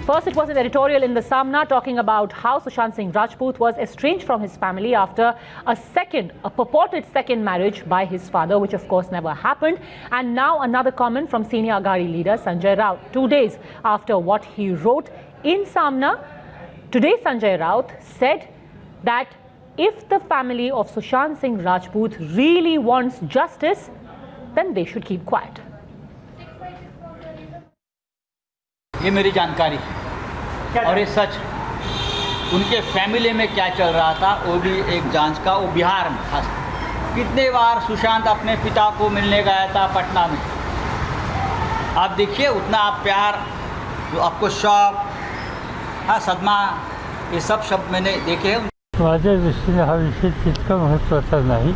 First, it was an editorial in the Samna talking about how Sushant Singh Rajput was estranged from his family after a purported second marriage by his father, which of course never happened. And now another comment from senior Aghadi leader Sanjay Raut. 2 days after what he wrote in Samna, today Sanjay Raut said that if the family of Sushant Singh Rajput really wants justice, then they should keep quiet. ये मेरी जानकारी है और ये सच। उनके family में क्या चल रहा था वो भी एक जांच का, वो बिहार में खास। कितने बार सुशांत अपने पिता को मिलने गया था पटना में। आप देखिए उतना आप प्यार, जो आपको शौक, हाँ सदमा, ये सब शब्द मैंने देखे हैं। माझ्या दृष्टीने हा विषय तितका महत्त्वाचा नाही।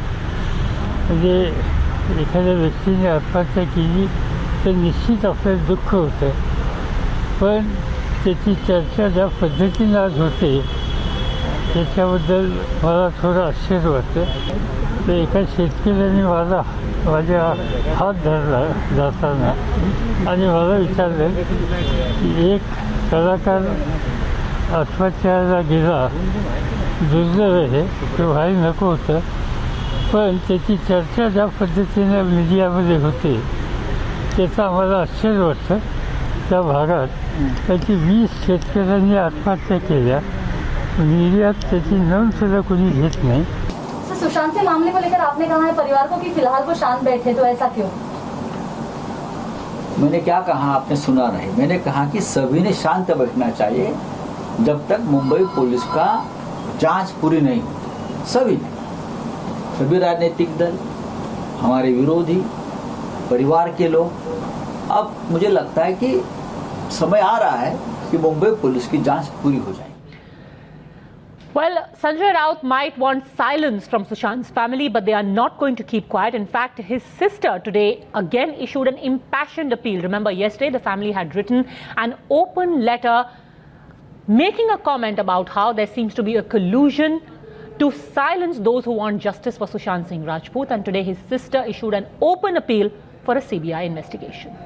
म्हणजे एखाद्या व्यक्तीने आत्महत्या केली तर निश्चित आपल्याला दुःख होतं, पण त्याची चर्चा ज्या पद्धतीने आज होते त्याच्याबद्दल मला थोडं आश्चर्य वाटतं. तर एका शेतकऱ्याने माझ्या हात धरला जाताना आणि मला विचारलं की एक कलाकार आत्महत्याला गेला, दुर्दैव आहे, ते व्हायला नको होतं, पण त्याची चर्चा ज्या पद्धतीने मीडियामध्ये होते त्याचं आम्हाला आश्चर्य वाटतं. त्या भागात त्याची 20 शेतकऱ्यांनी आत्महत्या केल्या, मीडियात त्याची नोंद सुद्धा कोणी घेत नाही. सुशांत के मामले को लेकर आपने कहा है परिवार को कि फिलहाल वो शांत बैठे, तो ऐसा क्यों? मैंने क्या कहा आपने सुना नहीं। मैंने कहा कि सभी ने शांत बैठना चाहिए जब तक मुंबई पुलिस का जांच पूरी नहीं हुई। सभी राजनीतिक दल, हमारे विरोधी, परिवार के लोग, अब मुझे लगता है कि समय आ रहा है कि मुंबई पुलिस की जांच पूरी हो जाए। Well, Sanjay Raut might want silence from Sushant's family, but they are not going to keep quiet. In fact, his sister today again issued an impassioned appeal. Remember, yesterday the family had written an open letter making a comment about how there seems to be a collusion to silence those who want justice for Sushant Singh Rajput. And today his sister issued an open appeal for a CBI investigation.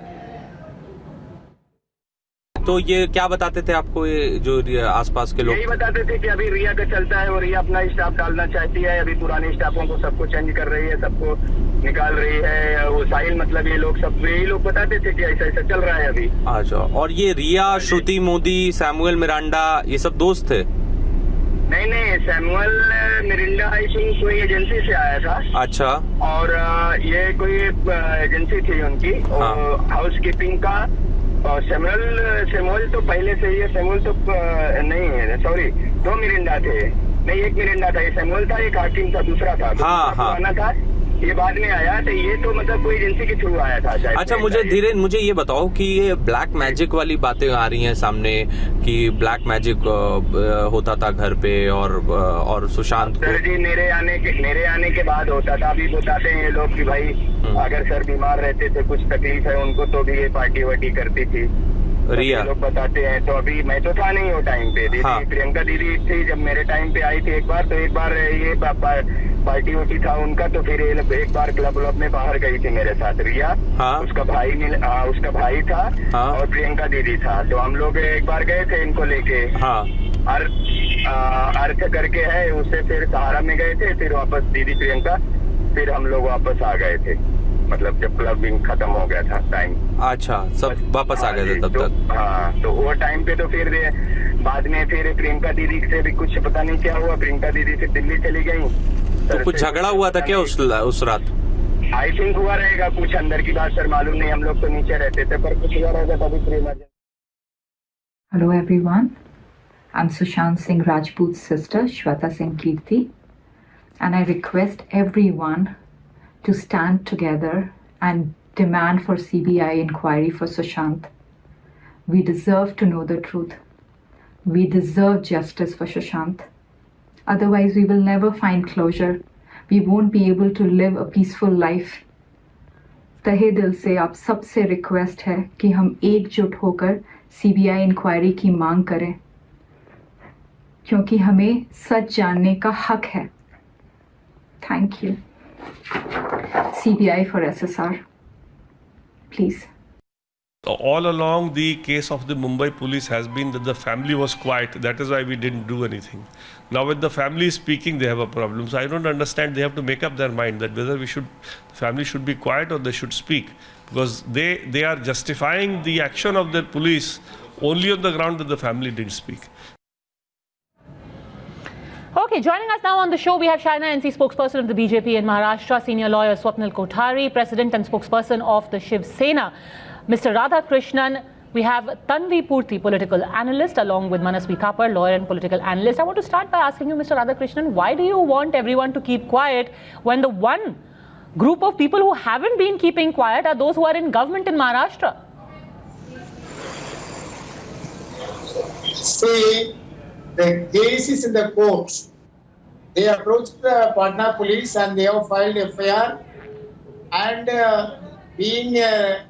तो ये क्या बताते थे आपको, ये जो आसपास के लोग? यही बताते थे कि अभी रिया का चलता है और रिया अपना स्टाफ डालना चाहती है, अभी पुराने स्टाफों को सबको चेंज कर रही है, सबको निकाल रही है। वो साहिल, मतलब ये लोग सब, यही लोग बताते थे कि ऐसा ऐसा चल रहा है अभी। अच्छा, और ये रिया, श्रुति मोदी, सैमुअल मिरांडा, ये सब दोस्त थे? नहीं, सैमुअल मिरिंडा आई थिंक कोई एजेंसी से आया था। अच्छा। और ये कोई एजेंसी थी उनकी, हाउस कीपिंग का। और सैमुअल तो पहले से ही है। सैमुअल तो नहीं है, सॉरी, 2 मिरिंडा थे। नहीं, एक मिरिंडा था, ये सैमुअल था, एक हाकिम था, दूसरा था। पुराना था, ये बाद में आया। तो ये तो मतलब कोई एजेंसी के थ्रू आया था शायद। अच्छा, मुझे ये बताओ कि ये ब्लैक मैजिक वाली बातें आ रही हैं सामने कि ब्लैक मैजिक होता था घर पे और सुशांत को। सर जी, मेरे आने के बाद होता था। अभी बताते हैं ये लोग कि भाई अगर सर बीमार रहते थे, कुछ तकलीफ है उनको, तो भी ये पार्टी वार्टी करती थी रिया। लोग बताते हैं। तो अभी मैं तो था नहीं वो टाइम पे। दीदी प्रियंका दीदी थी जब मेरे टाइम पे आई थी एक बार। तो एक बार ये पार्टी वार्टी था उनका, तो फिर एक बार क्लब में बाहर गई थी मेरे साथ रिया। उसका भाई था और प्रियंका दीदी था। तो हम लोग एक बार गए थे इनको लेके, अर्थ करके है, उससे फिर सहारा में गए थे, फिर वापस दीदी प्रियंका, फिर हम लोग वापस आ गए थे, मतलब जब क्लबिंग खत्म हो गया था टाइम। अच्छा, सब वापस आ गए थे तब तक? हाँ, तो वो टाइम पे तो फिर बाद में फिर प्रियंका दीदी से भी कुछ पता नहीं क्या हुआ, प्रियंका दीदी से दिल्ली चली गई। तो कुछ झगड़ा हुआ था क्या उस रात? आई थिंक हुआ रहेगा कुछ, अंदर की बात सर मालूम नहीं, हम लोग तो नीचे रहते थे, पर कुछ हुआ रहेगा तभी प्रेमा। Hello everyone, I'm Sushant Singh Rajput's sister Shweta Singh Kirti, and I request everyone to stand together and demand for CBI inquiry for Sushant. We deserve to know the truth. We deserve justice for Sushant. Otherwise, we will never find closure. We won't be able to live a peaceful life. तहे दिल से आप सबसे request है कि हम एकजुट होकर CBI इंक्वायरी की मांग करें, क्योंकि हमें सच जानने का हक है। Thank you. CBI for SSR, please. All along, the case of the Mumbai police has been that the family was quiet. That is why we didn't do anything. Now, when the family is speaking, they have a problem. So I don't understand. They have to make up their mind that whether the family should be quiet or they should speak, because they are justifying the action of the police only on the ground that the family didn't speak. Okay, joining us now on the show, we have Shaina NC, spokesperson of the BJP in Maharashtra, senior lawyer Swapnil Kothari, president and spokesperson of the Shiv Sena, Mr. Radhakrishnan. We have Tanvi Purthy, political analyst, along with Manasvi Kapar, lawyer and political analyst. I want to start by asking you, Mr. Radhakrishnan, why do you want everyone to keep quiet when the one group of people who haven't been keeping quiet are those who are in government in Maharashtra? See, the case is in the courts. They approached the Patna police and they have filed FIR, and being a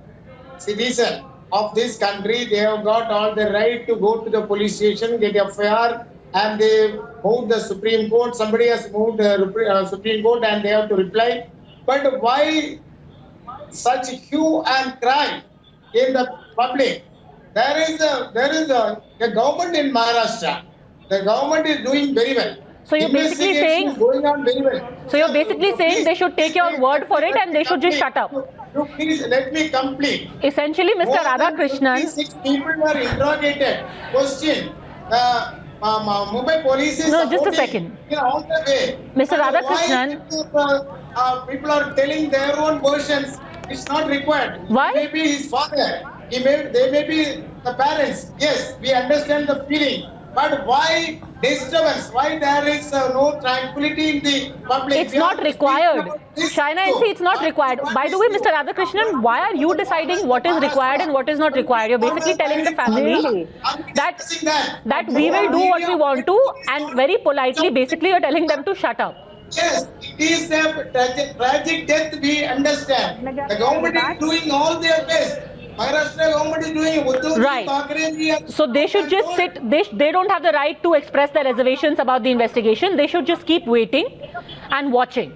citizen of this country, they have got all the right to go to the police station, get FIR, and they moved the Supreme Court. Somebody has moved the Supreme Court and they have to reply. But why such hue and cry in the public? There is a government in Maharashtra. The government is doing very well. So you're basically saying, going on very well. So you're basically saying they should take your word for it and they should just shut up. Please let me complete. Essentially, Mr. Radhakrishnan, 6 people were interrogated. Question. Mumbai police is no, just a second. All the way. Mr. Radhakrishnan, people are telling their own versions. It's not required. Why? Maybe his father. They may be the parents. Yes, we understand the feeling. But why disturbance? Why there is no tranquility in the public? It's not required. Shaina NC, it's not required. By the way, Mr. Radhakrishnan, why are you deciding what is required and what is not required? You're basically telling the family that we will do what we want to, and very politely, basically, you're telling them to shut up. Yes, it is a tragic death, we understand. The government is doing all their best. Maharashtra government is doing right. So they should just sit. They don't have the right to express their reservations about the investigation. They should just keep waiting and watching.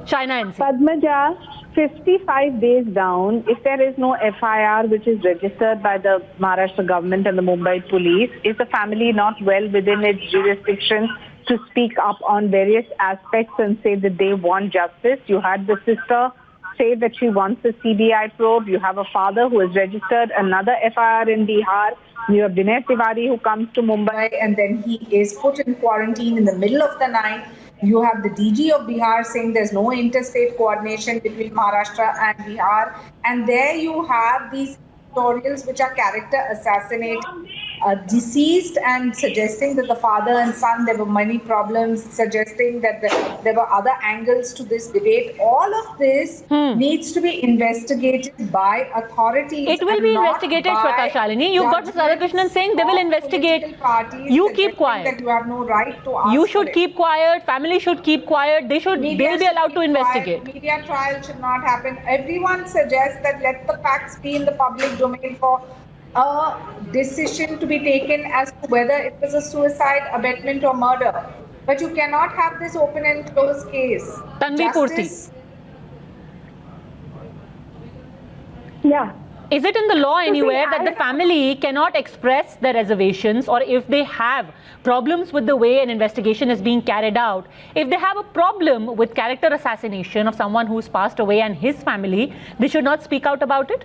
Shaina NC. Padmaja, 55 days down, if there is no FIR which is registered by the Maharashtra government and the Mumbai police, is the family not well within its jurisdiction to speak up on various aspects and say that they want justice? You had the sister say that she wants a CBI probe. You have a father who has registered another FIR in Bihar. You have Dinesh Tiwari who comes to Mumbai and then he is put in quarantine in the middle of the night. You have the DG of Bihar saying there's no interstate coordination between Maharashtra and Bihar. And there you have these tutorials which are character assassinating deceased and suggesting that the father and son, there were many problems, suggesting that there were other angles to this debate. All of this needs to be investigated by authorities. It will be investigated, Shweta Shalini. You've got Mr. Radhakrishnan saying they will investigate. You keep quiet. That you have no right to ask. You should keep quiet. Family should keep quiet. They'll be allowed to investigate. Media trial should not happen. Everyone suggests that let the facts be in the public domain for a decision to be taken as to whether it was a suicide, abetment or murder. But you cannot have this open and closed case. Tanvi Purthy. Yeah. Is it in the law anywhere that the family cannot express their reservations, or if they have problems with the way an investigation is being carried out, if they have a problem with character assassination of someone who's passed away and his family, they should not speak out about it?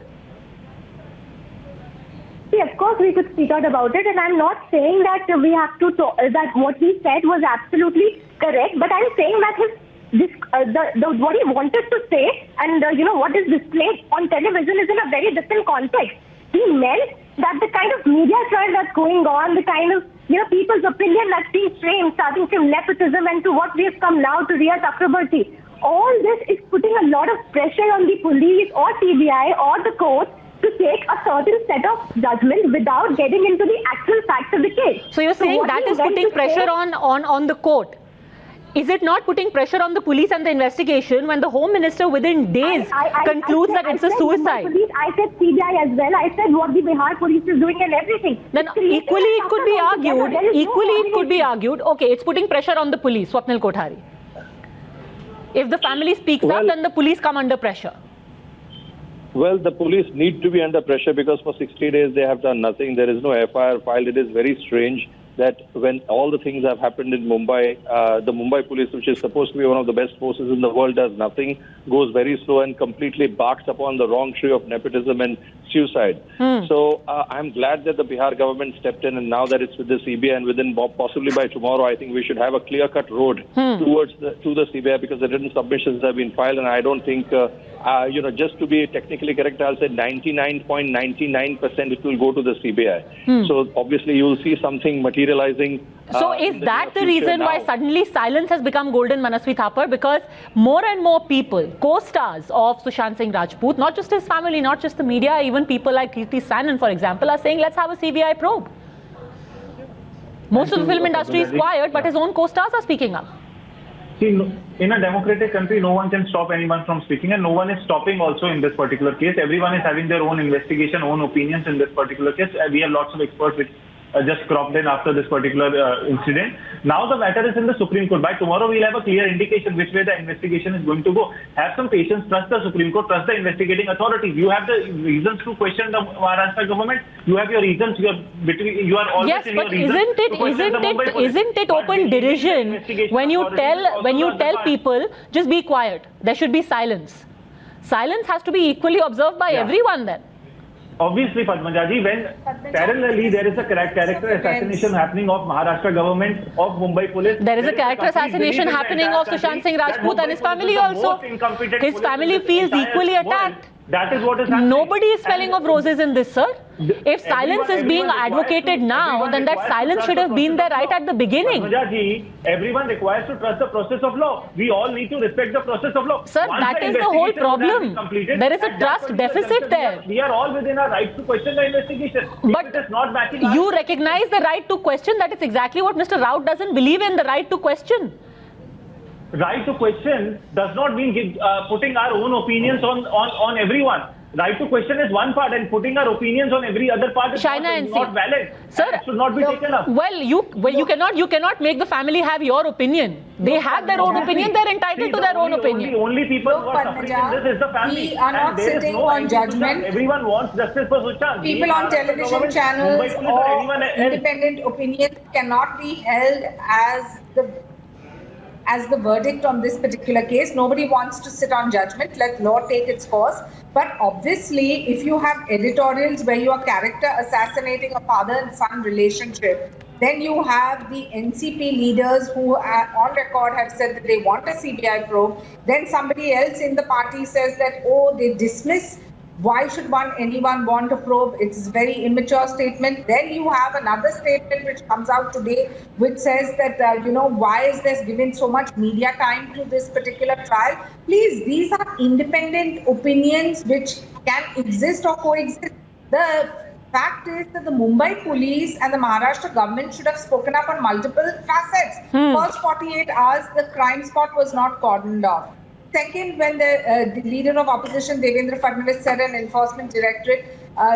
See, of course we could speak out about it, and I'm not saying that we have to that what he said was absolutely correct, but I'm saying that what he wanted to say and what is displayed on television is in a very different context. He meant that the kind of media trial that's going on, the kind of people's opinion that's being framed, starting from nepotism and to what we have come now to Riya Chakrabarti, all this is putting a lot of pressure on the police or CBI or the court to take a certain set of judgment without getting into the actual facts of the case. So you're saying that is putting pressure on the court. Is it not putting pressure on the police and the investigation when the Home Minister within days concludes that it's a suicide? I said CBI as well. I said what the Bihar police is doing and everything. Then equally it could be argued. Equally it could be argued. Okay, it's putting pressure on the police. Swapnil Kothari. If the family speaks up, then the police come under pressure. Well, the police need to be under pressure because for 60 days they have done nothing. There is no FIR filed. It is very strange that when all the things have happened in Mumbai, the Mumbai police, which is supposed to be one of the best forces in the world, does nothing, goes very slow and completely barks upon the wrong tree of nepotism and suicide. So I'm glad that the Bihar government stepped in, and now that it's with the CBI and within possibly by tomorrow, I think we should have a clear-cut road towards to the CBI, because the written submissions have been filed, and I don't think, just to be technically correct, I'll say 99.99% it will go to the CBI. So obviously you will see something materializing. So is that the reason why suddenly silence has become golden, Manasvi Thapar? Because more and more people, co-stars of Sushant Singh Rajput, not just his family, not just the media, even people like Kriti Sanon, for example, are saying, let's have a CBI probe. Most of the film industry is quiet, but his own co-stars are speaking up. See, in a democratic country, no one can stop anyone from speaking, and no one is stopping also in this particular case. Everyone is having their own investigation, own opinions in this particular case. We have lots of experts which just cropped in after this particular incident. Now the matter is in the Supreme Court. By tomorrow, we'll have a clear indication which way the investigation is going to go. Have some patience, trust the Supreme Court, trust the investigating authorities. You have the reasons to question the Maharashtra government. You have your reasons. You are always in your reasons. Yes, but isn't it open derision when you tell people just be quiet? There should be silence. Silence has to be equally observed by everyone then. Obviously, Padmajaji, when parallelly there is a character assassination happening of Maharashtra government, of Mumbai police. There is a character assassination happening of Sushant Singh Rajput and his family also. His family feels equally attacked. That is what is happening. Nobody is smelling of roses in this, sir. If silence is being advocated now, then that silence should have been there right at the beginning. Everyone requires to trust the process of law. We all need to respect the process of law. Sir, that is the whole problem. There is a trust deficit there. We are all within our right to question the investigation. But it is not backing you recognize the right to question. That is exactly what Mr. Raut doesn't believe in, the right to question. Right to question does not mean putting our own opinions on everyone. Right to question is one part, and putting our opinions on every other part is not valid. Sir, it should not be taken up. Well, you cannot make the family have your opinion. They have their own opinion. They're entitled to their own opinion. Only people who are suffering in this is the family. We are not sitting on judgment. Everyone wants justice for Sushant. People on television channels or independent opinions cannot be held as the verdict on this particular case. Nobody wants to sit on judgment. Let law take its course. But obviously, if you have editorials where you are character assassinating a father and son relationship, then you have the NCP leaders who on record have said that they want a CBI probe. Then somebody else in the party says that, oh, they dismiss. Why should anyone want a probe? It's a very immature statement. Then you have another statement which comes out today which says that, why is there given so much media time to this particular trial? Please, these are independent opinions which can exist or coexist. The fact is that the Mumbai police and the Maharashtra government should have spoken up on multiple facets. First 48 hours, the crime spot was not cordoned off. Second, when the leader of opposition, Devendra Fadnavis, said an enforcement directorate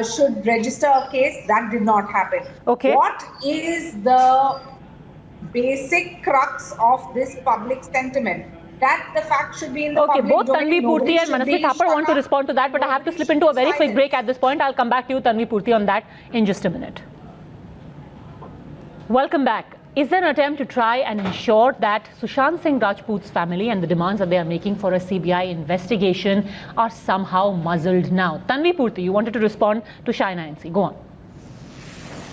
should register a case, that did not happen. Okay. What is the basic crux of this public sentiment? That the fact should be in the public both domain. Tanvi Purti and Manasvi Thapar want to respond to that, but I have to slip into a very quick break at this point. I'll come back to you, Tanvi Purti, on that in just a minute. Welcome back. Is there an attempt to try and ensure that Sushant Singh Rajput's family and the demands that they are making for a CBI investigation are somehow muzzled now? Tanvi Purti, you wanted to respond to Shaina NC. Go on.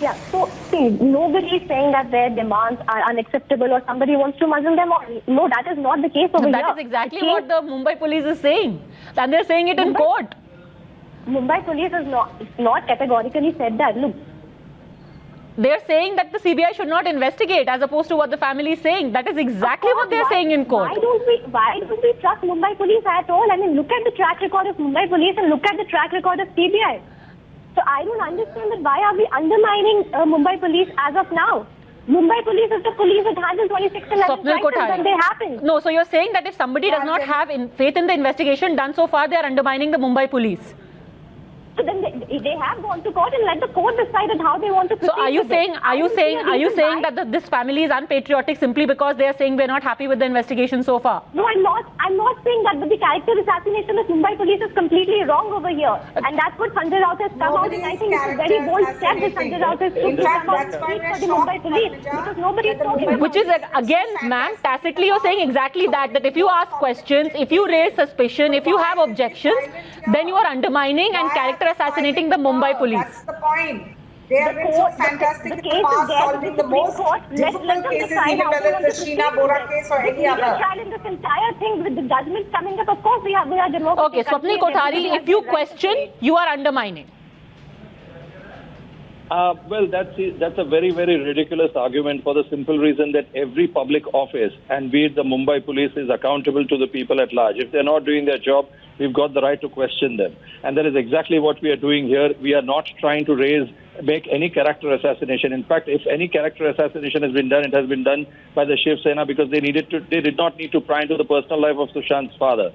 Yeah, so see, nobody is saying that their demands are unacceptable or somebody wants to muzzle them. No, that is not the case over here. That is exactly what the Mumbai police is saying. And they're saying it in court. Mumbai police has not categorically said that. Look, they're saying that the CBI should not investigate as opposed to what the family is saying. That is exactly what they're saying in court. Why don't we trust Mumbai police at all? I mean, look at the track record of Mumbai police and look at the track record of CBI. So I don't understand that why are we undermining Mumbai police as of now? Mumbai police is the police that handles 2611 crimes when they happen. No, so you're saying that if somebody does not have faith in the investigation done so far, they are undermining the Mumbai police. So then they have gone to court and let the court decide on how they want to proceed. So are you saying that this family is unpatriotic simply because they are saying we're not happy with the investigation so far? No, I'm not saying that, but the character assassination of Mumbai police is completely wrong over here. And that's what Sanjay Raut has come out, and I think it's a very bold step that Sanjay Raut has took to come out and speak for the Mumbai police, because nobody is talking about it. Which is, again, ma'am, tacitly you're saying exactly that if you ask questions, if you raise suspicion, if you have objections, then you are undermining and character assassinating the Mumbai police. That's the point. They have been so fantastic in the past, solving the most difficult cases, even whether it's the Sheena Bora case or any other. Challenge this entire thing with the judgments coming up. Of course, we are democracy. Okay, Swapnil Kothari, if you question, you are undermining. Well, that's a very, very ridiculous argument for the simple reason that every public office, and be it the Mumbai police, is accountable to the people at large. If they're not doing their job, we've got the right to question them. And that is exactly what we are doing here. We are not trying to make any character assassination. In fact, if any character assassination has been done, it has been done by the Shiv Sena because they did not need to pry into the personal life of Sushant's father.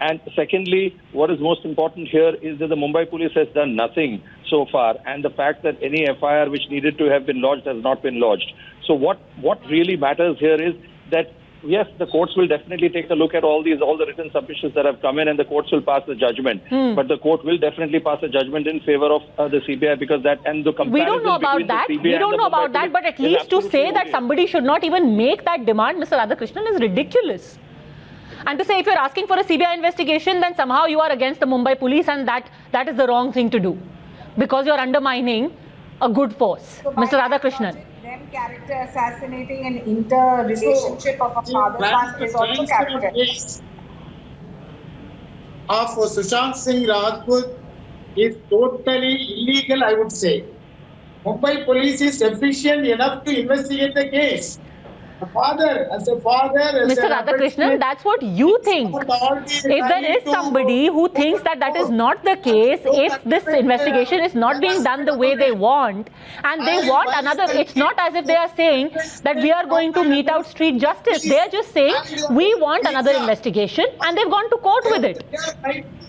And secondly, what is most important here is that the Mumbai police has done nothing so far, and the fact that any FIR which needed to have been lodged has not been lodged. So what really matters here is that, yes, the courts will definitely take a look at all the written submissions that have come in, and the courts will pass the judgment. But the court will definitely pass a judgment in favor of the CBI, because that and the comparison. We don't know about that. We don't know about that. But at least to say that somebody should not even make that demand, Mr. Radhakrishnan, is ridiculous. And to say if you're asking for a CBI investigation, then somehow you are against the Mumbai police, and that is the wrong thing to do, because you're undermining a good force. So Mr. Radhakrishnan. Them character assassinating an inter-relationship of a father-son is also character. Of Sushant Singh Rajput is totally illegal, I would say. Mumbai police is efficient enough to investigate the case. Mr. Radhakrishnan, that's what you think. If there is somebody who thinks that is not the case, if this investigation is not being done the way they want, and they want another, it's not as if they are saying that we are going to mete out street justice. They are just saying we want another investigation, and they've gone to court with it.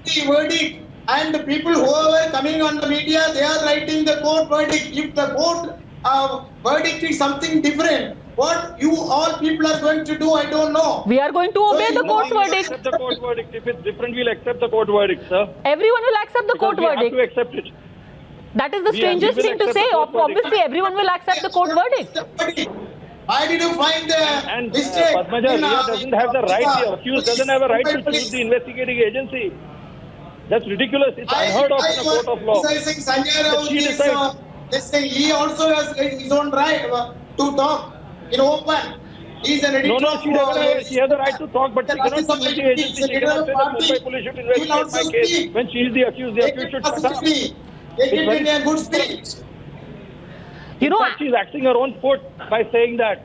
The verdict, and the people who are coming on the media, they are writing the court verdict. If the court verdict is something different, what you all people are going to do, I don't know. We are going to obey the court's verdict. Accept the court verdict. If it's different, we'll accept the court verdict, sir. Everyone will accept the court verdict. We have to accept it. That is the strangest thing to say. Obviously, everyone will accept the court verdict. Why did you find the mistake? Padmaja, Riya doesn't have the right, the accused doesn't have a right to choose the investigating agency. That's ridiculous. It's unheard of in a court of law. He also has his own right to talk in open. He's an editor. No, she has the right to talk, but she cannot choose the agency. She cannot say that Mumbai police should investigate my case when she is the accused. The accused should shut up. They give me a good speech. You know, she's acting her own foot by saying that.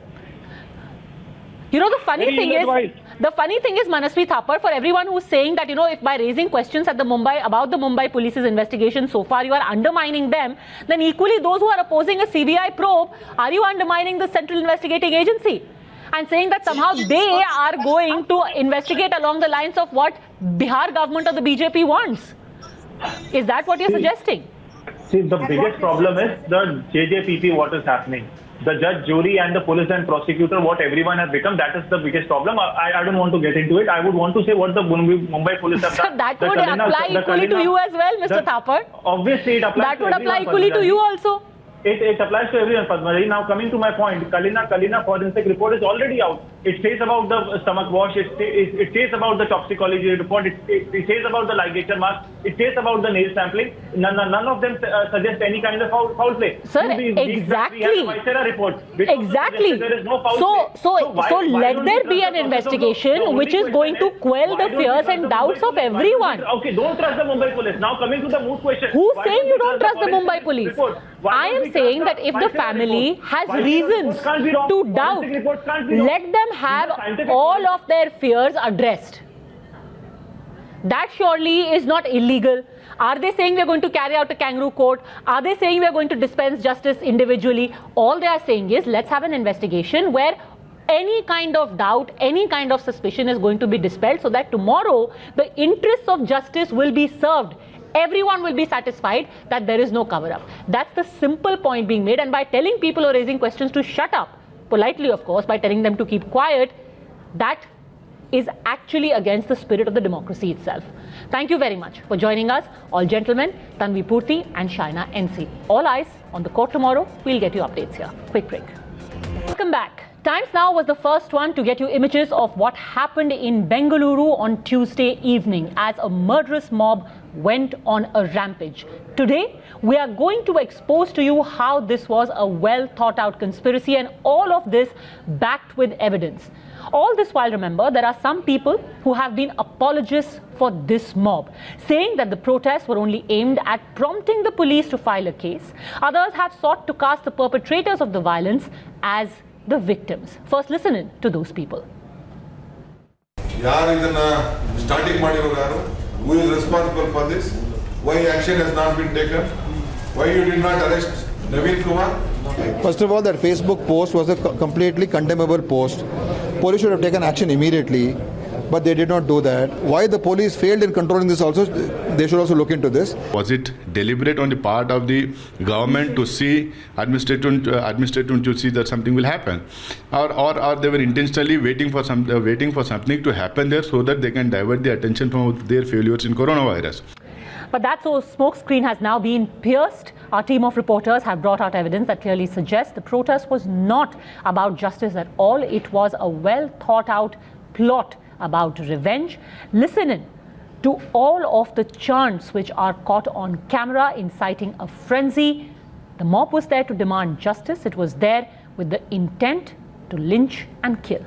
You know, the funny thing is, Manasvi Thapar, for everyone who's saying that, you know, if by raising questions at about the Mumbai police's investigation so far, you are undermining them, then equally those who are opposing a CBI probe, are you undermining the Central Investigating Agency? And saying that somehow they are going to investigate along the lines of what Bihar government or the BJP wants. Is that what you're suggesting? See, the biggest problem is the JJPP, what is happening. The judge, jury and the police and prosecutor, what everyone has become, that is the biggest problem. I don't want to get into it. I would want to say what the Mumbai police have done. So that would apply equally to you as well, Mr. Thapar. Obviously, it applies that would apply equally to you also. It applies to everyone, Padmaji. Now coming to my point, Kalina forensic report is already out. It says about the stomach wash, it says about the toxicology report, it says about the ligature mark, it says about the nail sampling. None of them suggest any kind of foul play. Sir, exactly. We have the Viscera report. Exactly. There is no foul play. So let there be an investigation which is going to quell the fears and doubts of everyone. Okay, don't trust the Mumbai police. Now coming to the moot question. Who's saying you don't trust the Mumbai police? I am saying that if the family has reasons to doubt, let them have all of their fears addressed. That surely is not illegal. Are they saying we are going to carry out a kangaroo court? Are they saying we are going to dispense justice individually? All they are saying is let's have an investigation where any kind of doubt, any kind of suspicion is going to be dispelled so that tomorrow the interests of justice will be served. everyone will be satisfied that there is no cover-up. That's the simple point being made, and by telling people who are raising questions to shut up, politely of course, by telling them to keep quiet, that is actually against the spirit of the democracy itself. Thank you very much for joining us, all gentlemen, Tanvi Purti and Shaina NC. All eyes on the court tomorrow. We'll get you updates here. Quick break. Welcome back. Times Now was the first one to get you images of what happened in Bengaluru on Tuesday evening as a murderous mob went on a rampage. Today, we are going to expose to you how this was a well thought out conspiracy, and all of this backed with evidence. All this while, remember, there are some people who have been apologists for this mob, saying that the protests were only aimed at prompting the police to file a case. Others have sought to cast the perpetrators of the violence as the victims. First, listen in to those people. Who is responsible for this? Why action has not been taken? Why you did not arrest Naveen Kumar? First of all, that Facebook post was a completely condemnable post. Police should have taken action immediately, but they did not do that. Why the police failed in controlling this also, they should also look into this. Was it deliberate on the part of the government to see, administration to see that something will happen? Or they were intentionally waiting for something to happen there so that they can divert the attention from their failures in coronavirus? But that smoke screen has now been pierced. Our team of reporters have brought out evidence that clearly suggests the protest was not about justice at all. It was a well thought out plot about revenge. Listen in to all of the chants which are caught on camera inciting a frenzy. The mob was there to demand justice. It was there with the intent to lynch and kill.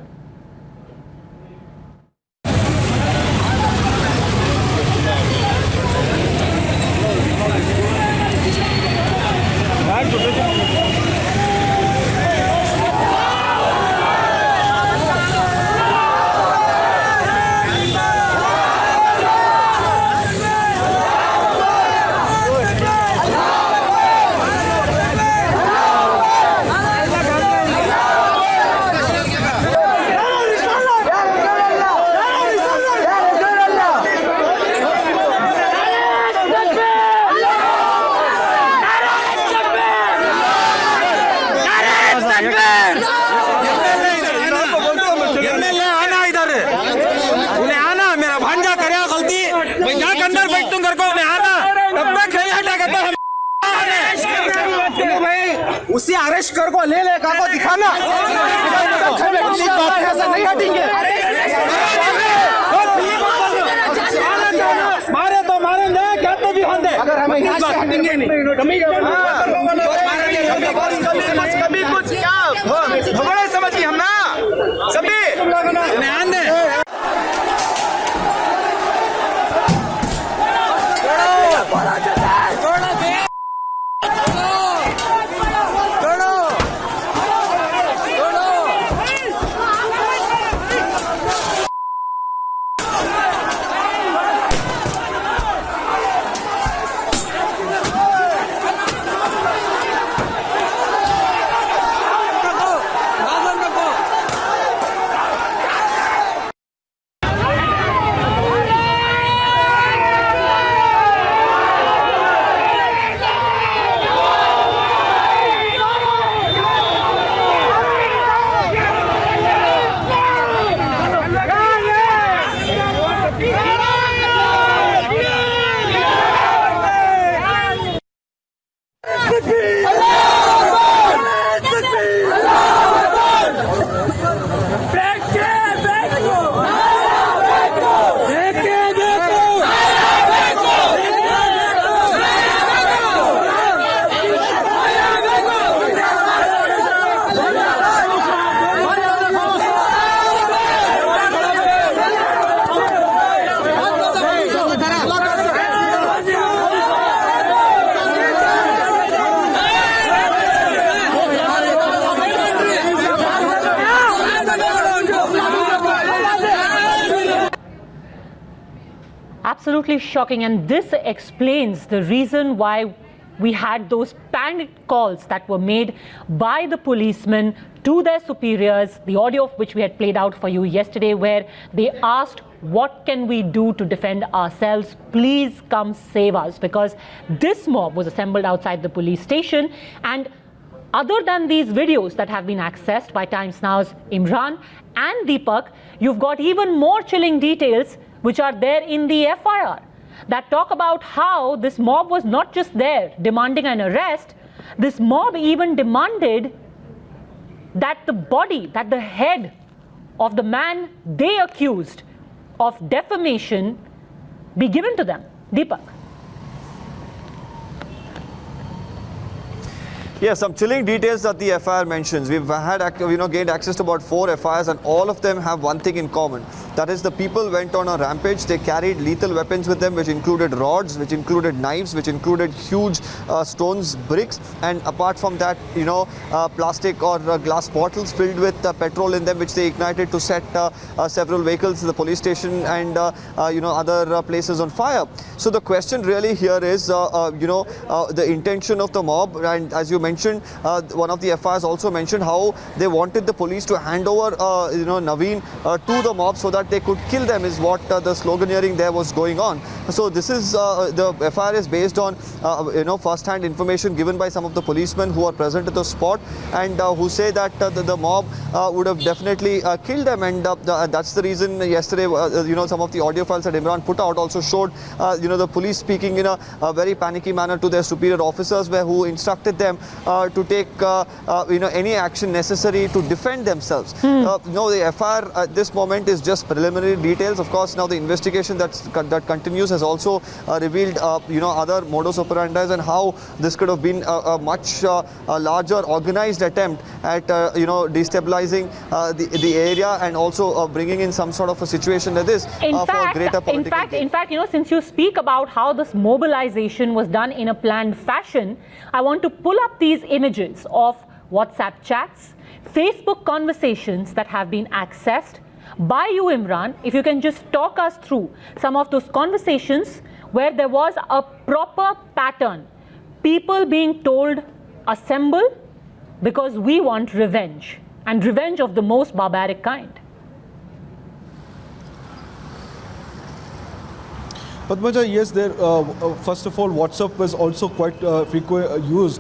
उसी arrest कर को ले को दिखाना ऐसा नहीं हटेंगे मारे तो मारेंगे कहते भी होंगे अगर हमें यहाँ से हटेंगे नहीं कभी कुछ क्या भगवान समझिए हम ना सभी ध्यान दें Absolutely shocking, and this explains the reason why we had those panicked calls that were made by the policemen to their superiors, the audio of which we had played out for you yesterday, where they asked, what can we do to defend ourselves? Please come save us, because this mob was assembled outside the police station. And other than these videos that have been accessed by Times Now's Imran and Deepak, you've got even more chilling details which are there in the FIR that talk about how this mob was not just there demanding an arrest. This mob even demanded that the body, that the head of the man they accused of defamation be given to them. Deepak. Yes, some chilling details that the FIR mentions. We've had, gained access to about 4 FIRs, and all of them have one thing in common. That is, the people went on a rampage. They carried lethal weapons with them, which included rods, which included knives, which included huge stones, bricks, and apart from that, plastic or glass bottles filled with petrol in them, which they ignited to set several vehicles, the police station, and other places on fire. So the question really here is, the intention of the mob, and as you mentioned, one of the FIRs also mentioned how they wanted the police to hand over, Naveen to the mob so that they could kill them, is what the sloganeering there was going on. So this is, the FIR is based on, first-hand information given by some of the policemen who are present at the spot, and who say that the mob would have definitely killed them, and that's the reason yesterday, some of the audio files that Imran put out also showed, the police speaking in a very panicky manner to their superior officers, who instructed them to take any action necessary to defend themselves. The FIR at this moment is just preliminary details. Of course, now the investigation that continues has also revealed other modus operandi and how this could have been a much larger organized attempt at destabilizing the area, and also bringing in some sort of a situation like this for greater political gain. In fact, since you speak about how this mobilization was done in a planned fashion, I want to pull up these images of WhatsApp chats, Facebook conversations that have been accessed by you, Imran. If you can just talk us through some of those conversations where there was a proper pattern. People being told, assemble because we want revenge, and revenge of the most barbaric kind. Padmaja, yes, there. First of all, WhatsApp was also quite frequent used.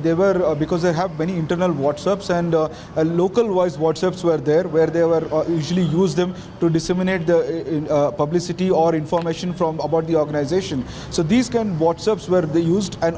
They were because they have many internal WhatsApps, and local voice WhatsApps were there, where they were usually use them to disseminate the publicity or information about the organization. So these kind of WhatsApps were they used, and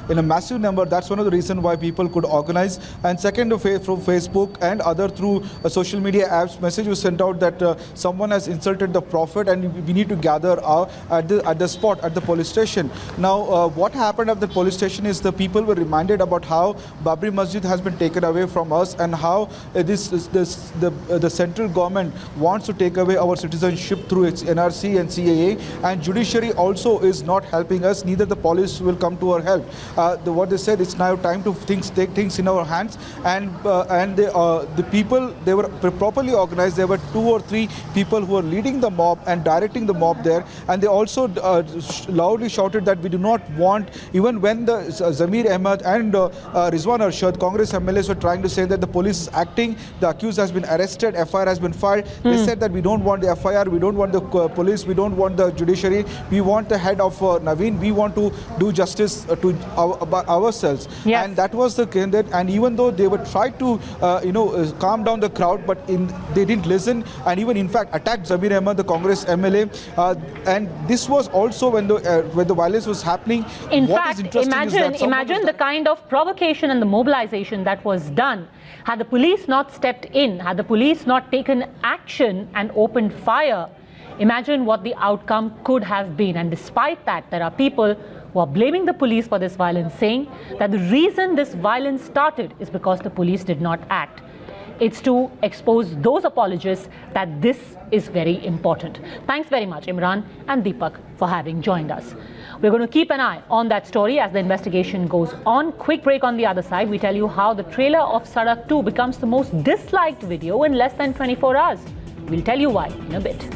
in a massive number. That's one of the reasons why people could organize. And second, from Facebook and other through social media apps, message was sent out that someone has insulted the Prophet, and we need to gather at the spot at the police station. Now, what happened at the police station is the people were reminded about how Babri Masjid has been taken away from us, and how the central government wants to take away our citizenship through its NRC and CAA, and judiciary also is not helping us. Neither the police will come to our help. What they said, it's now time to take things in our hands, and the people, they were properly organized. There were 2 or 3 people who were leading the mob and directing the mob there, and they also loudly shouted that we do not want, even when the Zamir Ahmed and Rizwan Arshad, Congress MLAs, were trying to say that the police is acting, the accused has been arrested, FIR has been filed. They said that we don't want the FIR, we don't want the police, we don't want the judiciary, we want the head of Naveen, we want to do justice to ourselves. Yes. And that was the candidate, and even though they were tried to calm down the crowd, but they didn't listen, and even in fact attacked Zamir Ahmed, the Congress MLA, and this was also when the violence was happening. In fact, imagine the kind of provocation and the mobilization that was done. Had the police not stepped in, had the police not taken action and opened fire, imagine what the outcome could have been. And despite that, there are people who are blaming the police for this violence, saying that the reason this violence started is because the police did not act. It's to expose those apologists that this is very important. Thanks very much, Imran and Deepak, for having joined us. We're going to keep an eye on that story as the investigation goes on. Quick break on the other side. We tell you how the trailer of Sadak 2 becomes the most disliked video in less than 24 hours. We'll tell you why in a bit.